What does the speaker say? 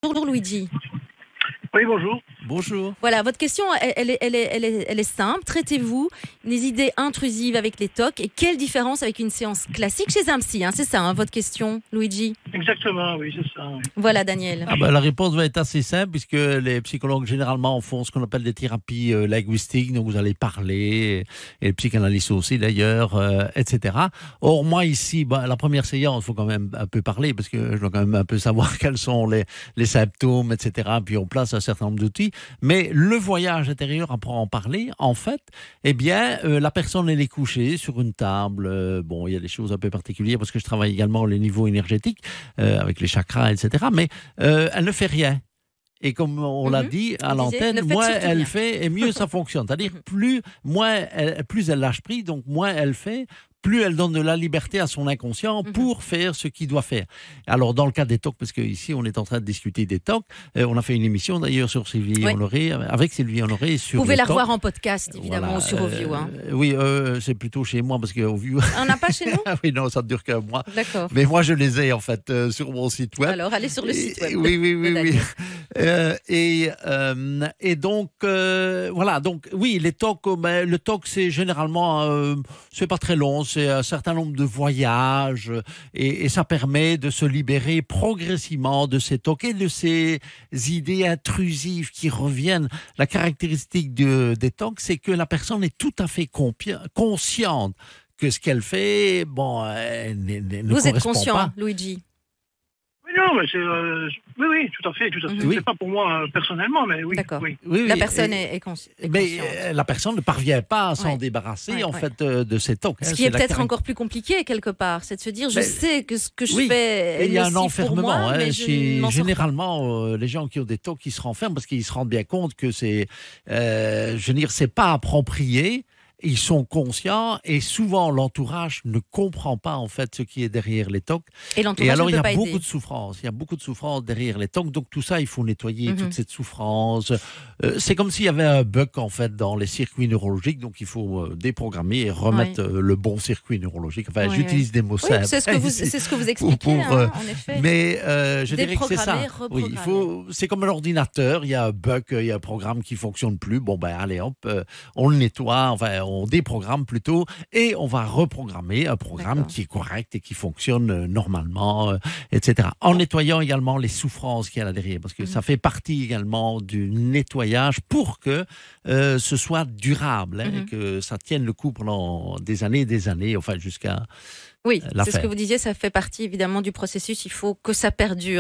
Bonjour Luigi. Oui, bonjour. Bonjour. Voilà, votre question, elle est simple. Traitez-vous des idées intrusives avec les TOC et quelle différence avec une séance classique chez un psy, c'est ça, votre question, Luigi? Exactement, oui, c'est ça. Oui. Voilà, Daniel. La réponse va être assez simple puisque les psychologues généralement font ce qu'on appelle des thérapies linguistiques, donc vous allez parler, et les psychanalystes aussi d'ailleurs, etc. Or moi ici, la première séance, il faut quand même un peu parler parce que je dois quand même un peu savoir quels sont les symptômes, etc. Puis on place un certain nombre d'outils. Mais le voyage intérieur, après en parler, en fait, la personne elle est couchée sur une table. Il y a des choses un peu particulières parce que je travaille également les niveaux énergétiques avec les chakras, etc. Mais elle ne fait rien. Et comme on l'a dit à l'antenne, moins elle fait et mieux ça fonctionne. C'est-à-dire plus elle lâche prise, donc moins elle fait, plus elle donne de la liberté à son inconscient pour faire ce qu'il doit faire. Alors, dans le cas des TOC, parce qu'ici, on est en train de discuter des TOC, on a fait une émission d'ailleurs sur Sylvie Honoré, avec Sylvie Honoré. Vous pouvez la revoir en podcast, évidemment, ou sur Oview. Oui, c'est plutôt chez moi, parce que Oview... On n'a pas chez nous? Oui, non, ça ne dure qu'un mois. D'accord. Mais moi, je les ai, en fait, sur mon site web. Alors, allez sur le site web. Oui. Et donc, voilà. Donc, oui, les TOC, le TOC, c'est généralement, c'est pas très long, c'est un certain nombre de voyages et ça permet de se libérer progressivement de ces TOC et de ces idées intrusives qui reviennent. La caractéristique des TOC, c'est que la personne est tout à fait consciente que ce qu'elle fait, elle ne Vous êtes correspond conscient, pas. Luigi? Non, mais oui, tout à fait. Oui. C'est pas pour moi personnellement, mais oui. D'accord. Oui. La personne est consciente. Mais la personne ne parvient pas à s'en débarrasser fait de ces TOC. Ce qui est peut-être encore plus compliqué quelque part, c'est de se dire je sais que ce que je fais est il y a un nocif enfermement. pour moi, mais Généralement, les gens qui ont des TOC, ils se renferment parce qu'ils se rendent bien compte que c'est pas approprié. Ils sont conscients et souvent l'entourage ne comprend pas en fait ce qui est derrière les TOC. Et alors il y a beaucoup de souffrance. Il y a beaucoup de souffrance derrière les TOC. Donc tout ça, il faut nettoyer toute cette souffrance. C'est comme s'il y avait un bug en fait dans les circuits neurologiques. Donc il faut déprogrammer et remettre le bon circuit neurologique. Enfin, j'utilise des mots simples. C'est ce que vous expliquez, en effet. Mais je dirais que c'est ça. Oui, Reprogrammer. c'est comme un ordinateur. Il y a un bug, il y a un programme qui fonctionne plus. Allez hop, on le nettoie. Enfin, on déprogramme plutôt et on va reprogrammer un programme qui est correct et qui fonctionne normalement, etc. En nettoyant également les souffrances qu'il y a là derrière, parce que ça fait partie également du nettoyage pour que ce soit durable, et que ça tienne le coup pendant des années, enfin jusqu'à Oui, la c'est fin. ce que vous disiez, ça fait partie évidemment du processus, il faut que ça perdure.